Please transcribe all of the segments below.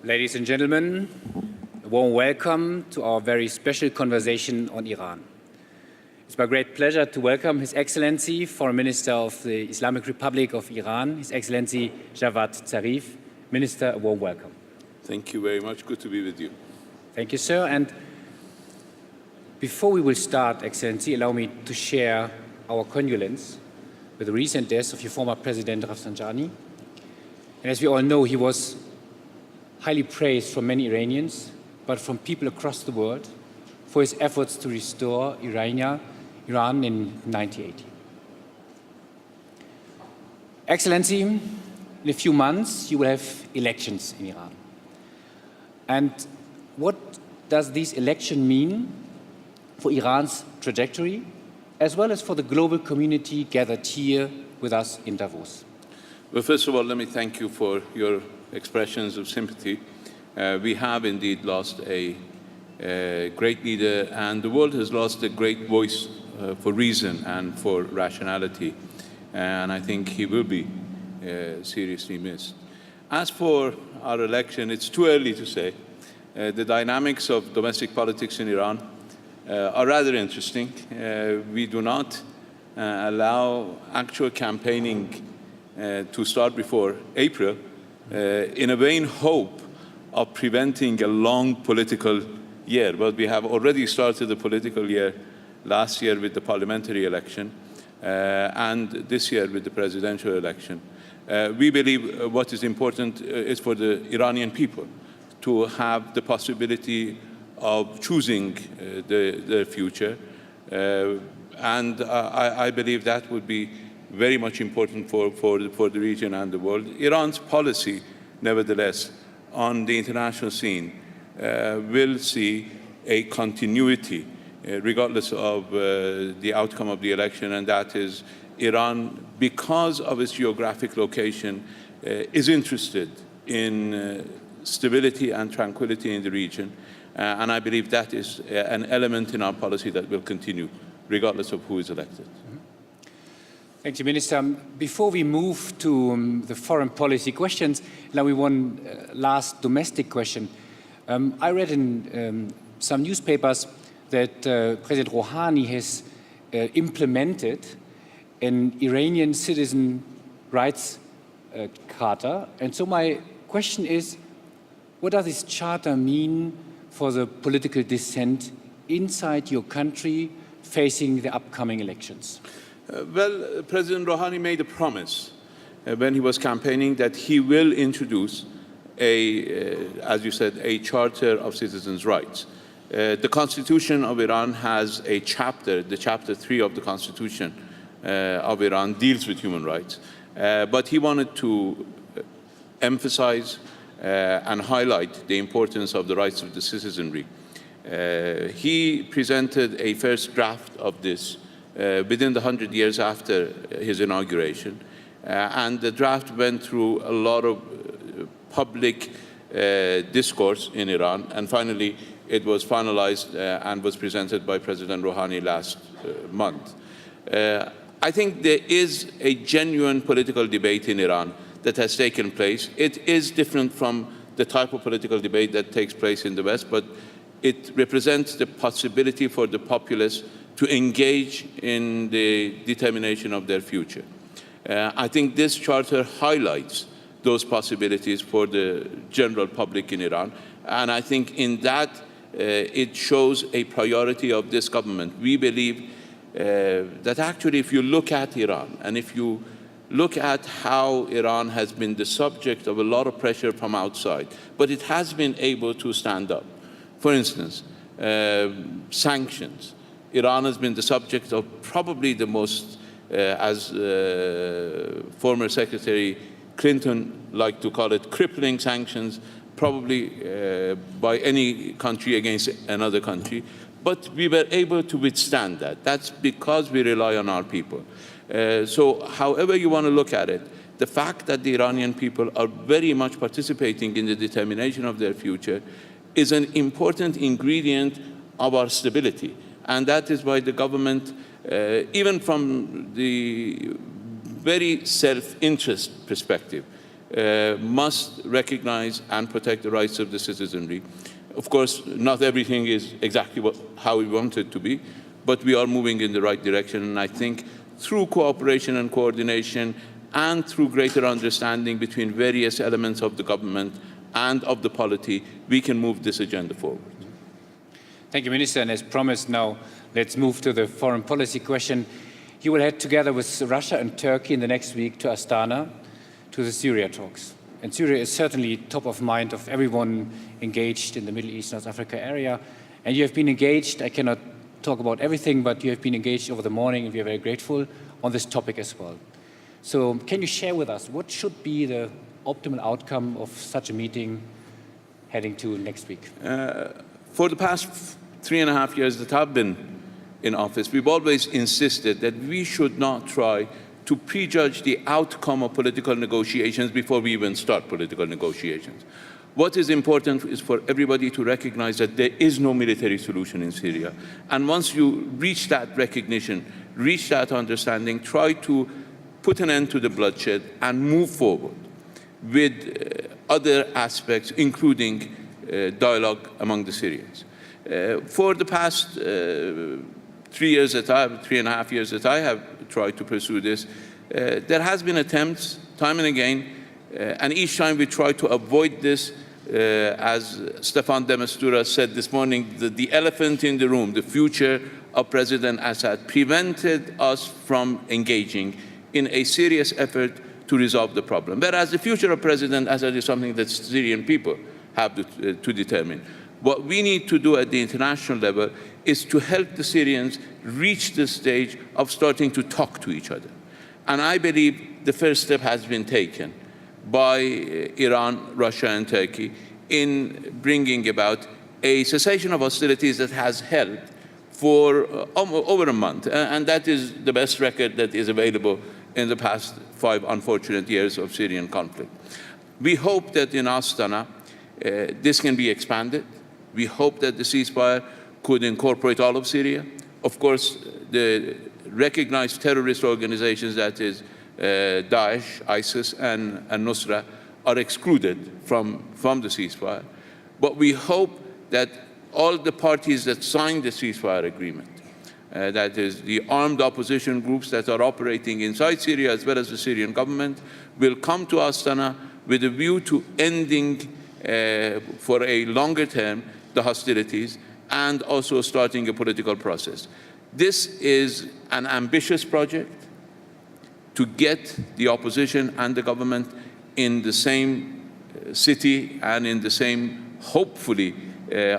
Ladies and gentlemen, a warm welcome to our very special conversation on Iran. It's my great pleasure to welcome His Excellency, Foreign Minister of the Islamic Republic of Iran, His Excellency Javad Zarif. Minister, a warm welcome. Thank you very much. Good to be with you. Thank you, sir. And before we will start, Excellency, allow me to share our condolence with the recent death of your former President Rafsanjani. And as we all know, he was highly praised from many Iranians, but from people across the world, for his efforts to restore Iran in 1980. Excellency, in a few months, you will have elections in Iran. And what does this election mean for Iran's trajectory, as well as for the global community gathered here with us in Davos? Well, first of all, let me thank you for your expressions of sympathy. We have indeed lost a great leader, and the world has lost a great voice for reason and for rationality. And I think he will be seriously missed. As for our election, it's too early to say. The dynamics of domestic politics in Iran are rather interesting. We do not allow actual campaigning to start before April in a vain hope of preventing a long political year. But we have already started the political year last year with the parliamentary election and this year with the presidential election. We believe what is important is for the Iranian people to have the possibility of choosing their future. And I believe that would be very much important for the region and the world. Iran's policy, nevertheless, on the international scene will see a continuity regardless of the outcome of the election, and that is Iran, because of its geographic location, is interested in stability and tranquility in the region. And I believe that is an element in our policy that will continue, regardless of who is elected. Thank you, Minister. Before we move to the foreign policy questions, allow me one last domestic question. I read in some newspapers that President Rouhani has implemented an Iranian citizen rights charter. And so my question is, what does this charter mean for the political dissent inside your country facing the upcoming elections? Well, President Rouhani made a promise when he was campaigning that he will introduce as you said, a charter of citizens' rights. The Constitution of Iran has a chapter, the Chapter 3 of the Constitution of Iran deals with human rights. But he wanted to emphasize and highlight the importance of the rights of the citizenry. He presented a first draft of this within the 100 years after his inauguration. And the draft went through a lot of public discourse in Iran. And finally, it was finalized and was presented by President Rouhani last month. I think there is a genuine political debate in Iran that has taken place. It is different from the type of political debate that takes place in the West, but it represents the possibility for the populace to engage in the determination of their future. I think this charter highlights those possibilities for the general public in Iran. And I think in that, it shows a priority of this government. We believe that actually if you look at Iran and if you look at how Iran has been the subject of a lot of pressure from outside, but it has been able to stand up. For instance, sanctions. Iran has been the subject of probably the most, as former Secretary Clinton liked to call it, crippling sanctions, probably by any country against another country. But we were able to withstand that. That's because we rely on our people. So however you want to look at it, the fact that the Iranian people are very much participating in the determination of their future is an important ingredient of our stability. And that is why the government, even from the very self-interest perspective, must recognize and protect the rights of the citizenry. Of course, not everything is exactly how we want it to be, but we are moving in the right direction. And I think through cooperation and coordination and through greater understanding between various elements of the government and of the polity, we can move this agenda forward. Thank you, Minister. And as promised, now let's move to the foreign policy question. You will head together with Russia and Turkey in the next week to Astana to the Syria talks. And Syria is certainly top of mind of everyone engaged in the Middle East, North Africa area. And you have been engaged, I cannot talk about everything, but you have been engaged over the morning, and we are very grateful on this topic as well. So can you share with us what should be the optimal outcome of such a meeting heading to next week? For the past 3.5 years that I've been in office, we've always insisted that we should not try to prejudge the outcome of political negotiations before we even start political negotiations. What is important is for everybody to recognize that there is no military solution in Syria. And once you reach that recognition, reach that understanding, try to put an end to the bloodshed and move forward with other aspects, including dialogue among the Syrians. For the past 3.5 years that I have tried to pursue this, there has been attempts time and again, and each time we try to avoid this, as Stefan de Mistura said this morning, the elephant in the room, the future of President Assad, prevented us from engaging in a serious effort to resolve the problem. Whereas the future of President Assad is something that Syrian people have to determine. What we need to do at the international level is to help the Syrians reach the stage of starting to talk to each other. And I believe the first step has been taken by Iran, Russia, and Turkey in bringing about a cessation of hostilities that has held for over a month. And that is the best record that is available in the past 5 unfortunate years of Syrian conflict. We hope that in Astana, this can be expanded. We hope that the ceasefire could incorporate all of Syria. Of course, the recognized terrorist organizations, that is Daesh, ISIS, and Nusra, are excluded from the ceasefire. But we hope that all the parties that signed the ceasefire agreement, that is the armed opposition groups that are operating inside Syria as well as the Syrian government, will come to Astana with a view to ending for a longer term the hostilities and also starting a political process. This is an ambitious project to get the opposition and the government in the same city and in the same, hopefully,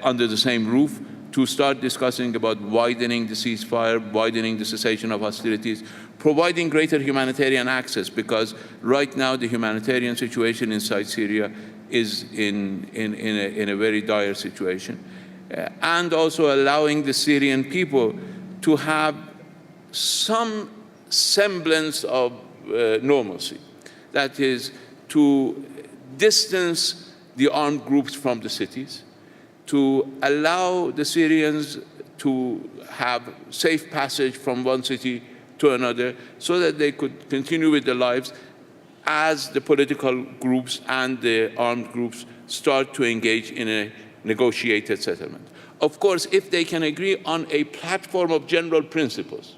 under the same roof, to start discussing about widening the ceasefire, widening the cessation of hostilities, providing greater humanitarian access, because right now the humanitarian situation inside Syria is in a very dire situation, and also allowing the Syrian people to have some semblance of normalcy. That is, to distance the armed groups from the cities, to allow the Syrians to have safe passage from one city to another so that they could continue with their lives as the political groups and the armed groups start to engage in a negotiated settlement. Of course, if they can agree on a platform of general principles,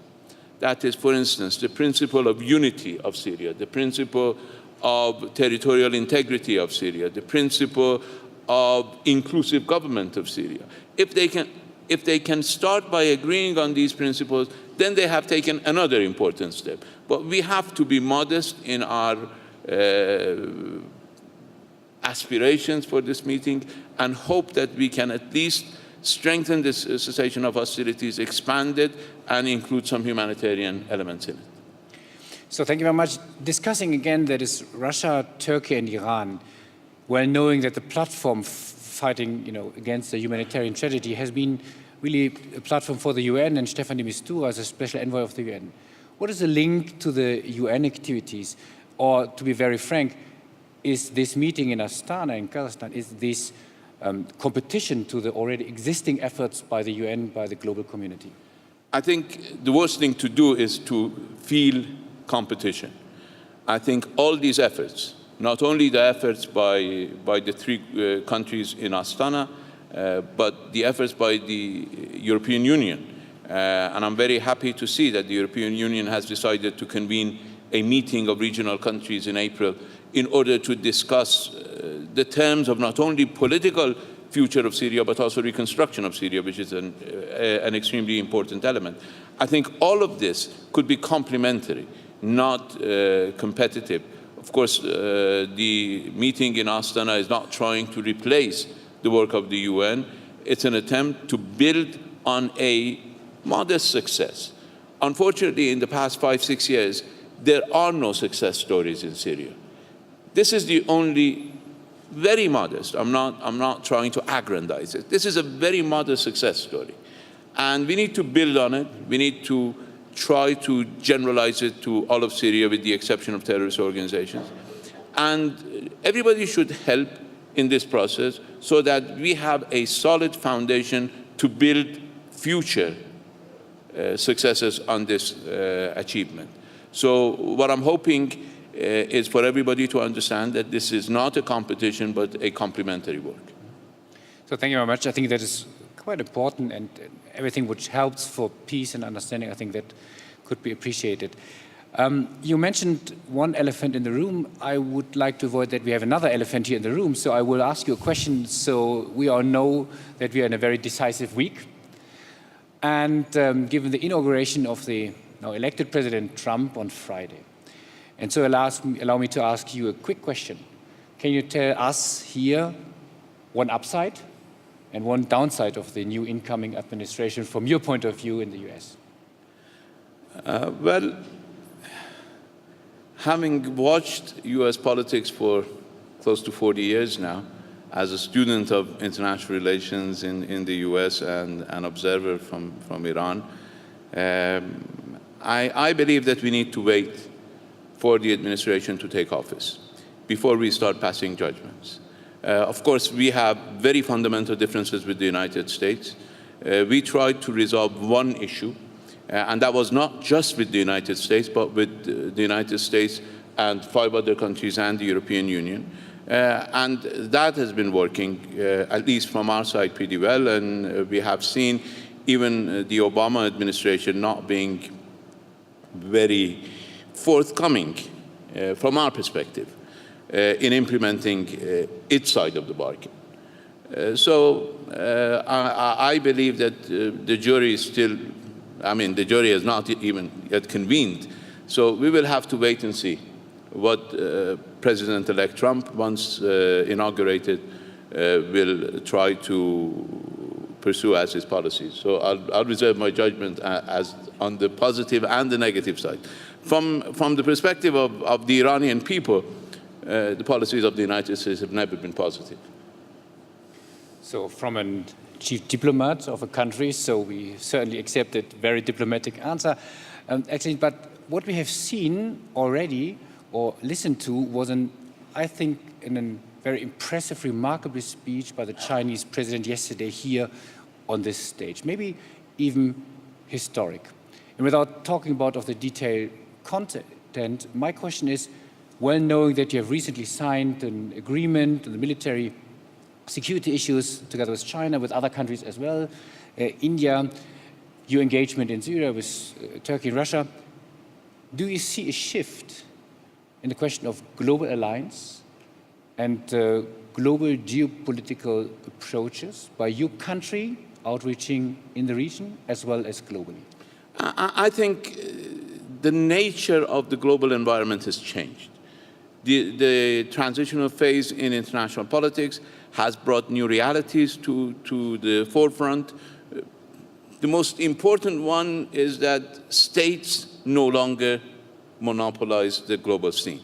that is, for instance, the principle of unity of Syria, the principle of territorial integrity of Syria, the principle of inclusive government of Syria. If they can start by agreeing on these principles, then they have taken another important step. But we have to be modest in our aspirations for this meeting and hope that we can at least strengthen this cessation of hostilities, expand it, and include some humanitarian elements in it. So thank you very much. Discussing again that is Russia, Turkey, and Iran, well knowing that the platform fighting against the humanitarian tragedy has been really a platform for the UN and Stefan de Mistura as a special envoy of the UN. What is the link to the UN activities? Or to be very frank, is this meeting in Astana in Kazakhstan, is this competition to the already existing efforts by the UN, by the global community? I think the worst thing to do is to feel competition. I think all these efforts not only the efforts by the three countries in Astana, but the efforts by the European Union. And I'm very happy to see that the European Union has decided to convene a meeting of regional countries in April in order to discuss the terms of not only political future of Syria, but also reconstruction of Syria, which is an extremely important element. I think all of this could be complementary, not competitive. Of course, the meeting in Astana is not trying to replace the work of the UN. It's an attempt to build on a modest success. Unfortunately, in the past 5-6 years, there are no success stories in Syria. This is the only very modest. I'm not trying to aggrandize it. This is a very modest success story. And we need to build on it. We need to try to generalize it to all of Syria with the exception of terrorist organizations. And everybody should help in this process so that we have a solid foundation to build future successes on this achievement. So what I'm hoping is for everybody to understand that this is not a competition, but a complementary work. So thank you very much. I think that is quite important, and everything which helps for peace and understanding, I think that could be appreciated. You mentioned one elephant in the room. I would like to avoid that we have another elephant here in the room, so I will ask you a question so we all know that we are in a very decisive week. And given the inauguration of the now elected President Trump on Friday. And so allow me to ask you a quick question. Can you tell us here one upside and one downside of the new incoming administration from your point of view in the US? Well, having watched US politics for close to 40 years now, as a student of international relations in the US and an observer from Iran, I believe that we need to wait for the administration to take office before we start passing judgments. Of course, we have very fundamental differences with the United States. We tried to resolve one issue, and that was not just with the United States, but with the United States and 5 other countries and the European Union. And that has been working, at least from our side, pretty well. And we have seen even the Obama administration not being very forthcoming from our perspective in implementing its side of the bargain. So I believe that the jury is still, the jury has not even yet convened. So we will have to wait and see what President-elect Trump, once inaugurated, will try to pursue as his policies. So I'll reserve my judgment as on the positive and the negative side. From the perspective of the Iranian people, the policies of the United States have never been positive. So from a chief diplomat of a country, so we certainly accept that very diplomatic answer. Actually, but what we have seen already or listened to was, I think, in a very impressive, remarkable speech by the Chinese president yesterday here on this stage, maybe even historic. And without talking about of the detailed content, my question is, well knowing that you have recently signed an agreement on the military security issues together with China, with other countries as well, India, your engagement in Syria with Turkey and Russia, do you see a shift in the question of global alliance and global geopolitical approaches by your country outreaching in the region as well as globally? I think the nature of the global environment has changed. The transitional phase in international politics has brought new realities to the forefront. The most important one is that states no longer monopolize the global scene.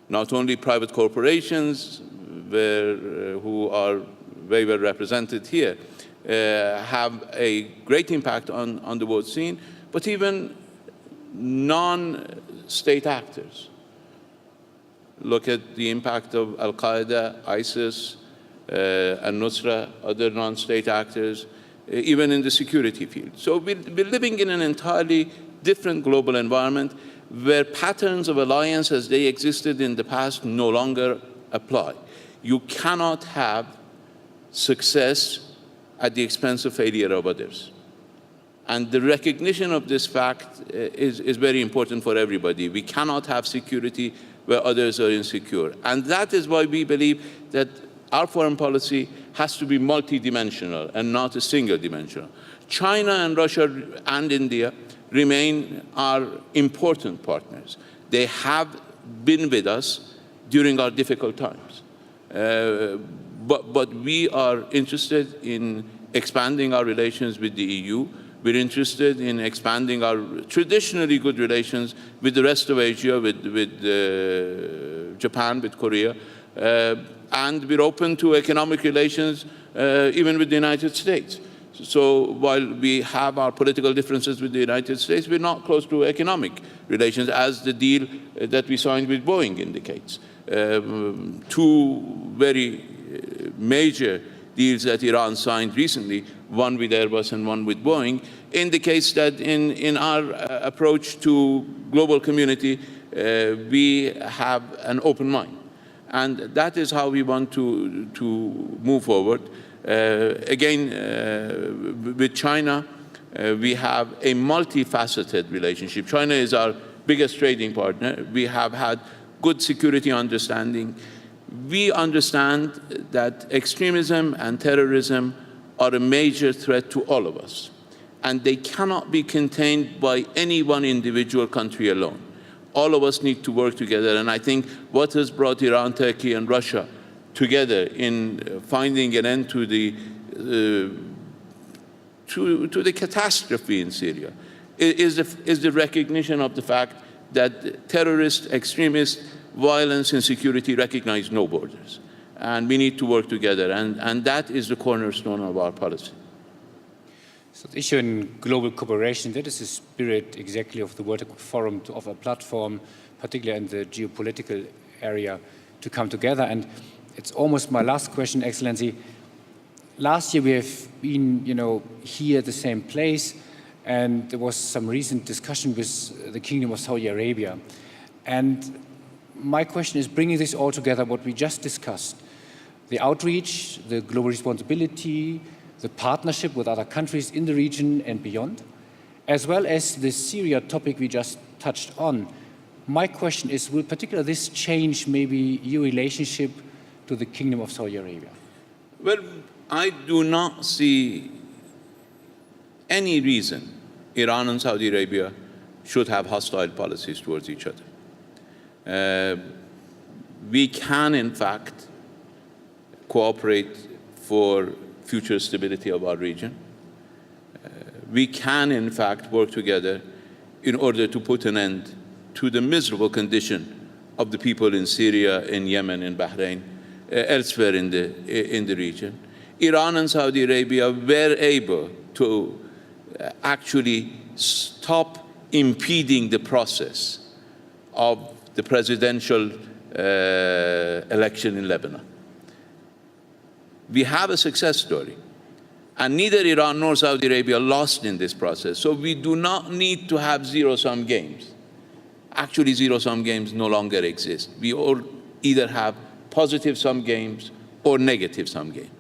Not only private corporations, who are very well represented here, have a great impact on the world scene, but even non-state actors. Look at the impact of Al-Qaeda, ISIS, Al-Nusra, other non-state actors, even in the security field. So we're living in an entirely different global environment, where patterns of alliance as they existed in the past no longer apply. You cannot have success at the expense of failure of others. And the recognition of this fact is very important for everybody. We cannot have security where others are insecure. And that is why we believe that our foreign policy has to be multidimensional and not a single-dimensional. China and Russia and India remain our important partners. They have been with us during our difficult times. But we are interested in expanding our relations with the EU. We're interested in expanding our traditionally good relations with the rest of Asia, with Japan, with Korea. And we're open to economic relations even with the United States. So while we have our political differences with the United States, we're not close to economic relations, as the deal that we signed with Boeing indicates. Two very major deals that Iran signed recently, one with Airbus and one with Boeing, indicates that in our approach to global community, we have an open mind. And that is how we want to move forward. With China, we have a multifaceted relationship. China is our biggest trading partner. We have had good security understanding. We understand that extremism and terrorism are a major threat to all of us, and they cannot be contained by any one individual country alone. All of us need to work together, and I think what has brought Iran, Turkey, and Russia together in finding an end to the catastrophe in Syria is the recognition of the fact that terrorist, extremist, violence, and security recognize no borders. And we need to work together, and that is the cornerstone of our policy. So the issue in global cooperation, that is the spirit exactly of the World Economic Forum, to offer a platform, particularly in the geopolitical area, to come together. And it's almost my last question, Excellency. Last year we have been, here at the same place, and there was some recent discussion with the Kingdom of Saudi Arabia. And my question is, bringing this all together, what we just discussed, the outreach, the global responsibility, the partnership with other countries in the region and beyond, as well as the Syria topic we just touched on. My question is, will particularly this change maybe your relationship to the Kingdom of Saudi Arabia? Well, I do not see any reason Iran and Saudi Arabia should have hostile policies towards each other. We can, in fact, cooperate for future stability of our region. We can, in fact, work together in order to put an end to the miserable condition of the people in Syria, in Yemen, in Bahrain, elsewhere in the region. Iran and Saudi Arabia were able to actually stop impeding the process of the presidential election in Lebanon. We have a success story, and neither Iran nor Saudi Arabia lost in this process. So we do not need to have zero-sum games. Actually, zero-sum games no longer exist. We all either have positive-sum games or negative-sum games.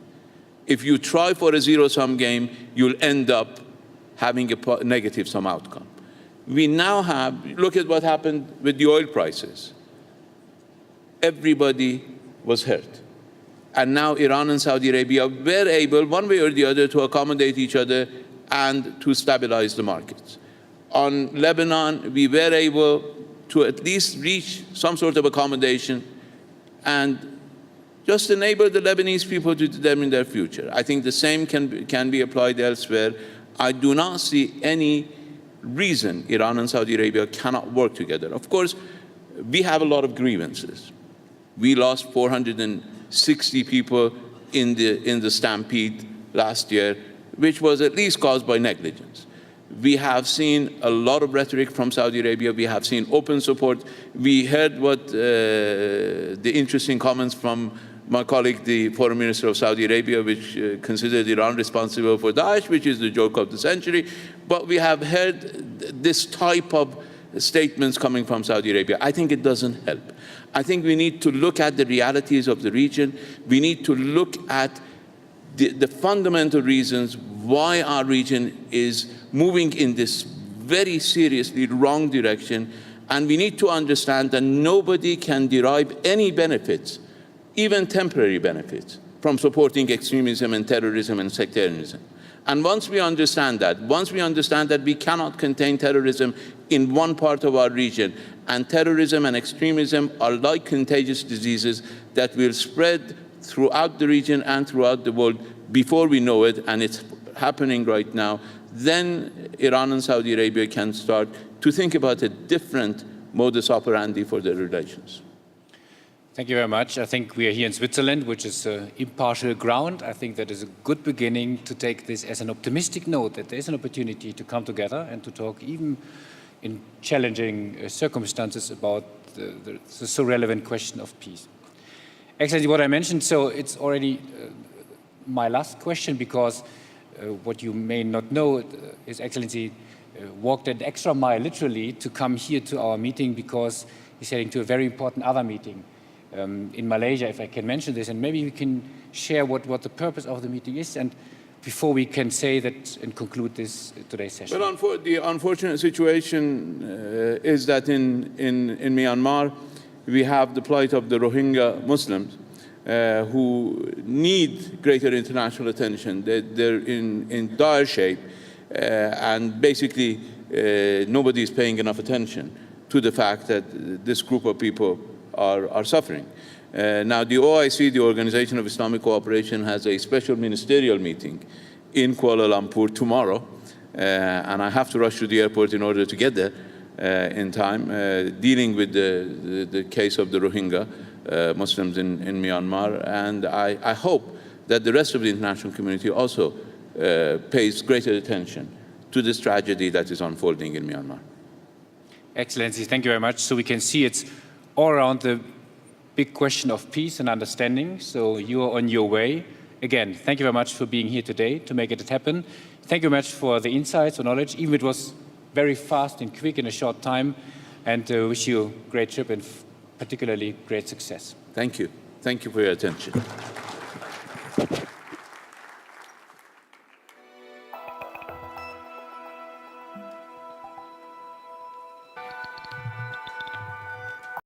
If you try for a zero-sum game, you'll end up having a negative-sum outcome. We now have, look at what happened with the oil prices. Everybody was hurt. And now Iran and Saudi Arabia were able, one way or the other, to accommodate each other and to stabilize the markets. On Lebanon, we were able to at least reach some sort of accommodation and just enable the Lebanese people to determine their future. I think the same can be applied elsewhere. I do not see any reason Iran and Saudi Arabia cannot work together. Of course, we have a lot of grievances. We lost 460 people in the stampede last year, which was at least caused by negligence. We have seen a lot of rhetoric from Saudi Arabia. We have seen open support. We heard what the interesting comments from my colleague, the Foreign Minister of Saudi Arabia, which considered Iran responsible for Daesh, which is the joke of the century. But we have heard this type of statements coming from Saudi Arabia. I think it doesn't help. I think we need to look at the realities of the region. We need to look at the fundamental reasons why our region is moving in this very seriously wrong direction. And we need to understand that nobody can derive any benefits, even temporary benefits, from supporting extremism and terrorism and sectarianism. And once we understand that we cannot contain terrorism in one part of our region, and terrorism and extremism are like contagious diseases that will spread throughout the region and throughout the world before we know it, and it's happening right now, then Iran and Saudi Arabia can start to think about a different modus operandi for their relations. Thank you very much. I think we are here in Switzerland, which is impartial ground. I think that is a good beginning to take this as an optimistic note, that there is an opportunity to come together and to talk even in challenging circumstances about the so relevant question of peace. Excellency, what I mentioned, so it's already my last question, because what you may not know, His Excellency walked an extra mile, literally, to come here to our meeting, because he's heading to a very important other meeting in Malaysia, if I can mention this, and maybe we can share what the purpose of the meeting is, and before we can say that and conclude this today's session. Well, the unfortunate situation is that in Myanmar, we have the plight of the Rohingya Muslims who need greater international attention. They're in dire shape, and basically nobody is paying enough attention to the fact that this group of people are suffering. Now, the OIC, the Organization of Islamic Cooperation, has a special ministerial meeting in Kuala Lumpur tomorrow, and I have to rush to the airport in order to get there in time, dealing with the case of the Rohingya Muslims in Myanmar. And I hope that the rest of the international community also pays greater attention to this tragedy that is unfolding in Myanmar. Excellency, thank you very much. So we can see it's all around the big question of peace and understanding. So you are on your way. Again, thank you very much for being here today to make it happen. Thank you very much for the insights or knowledge, even if it was very fast and quick in a short time. And wish you a great trip and particularly great success. Thank you. Thank you for your attention.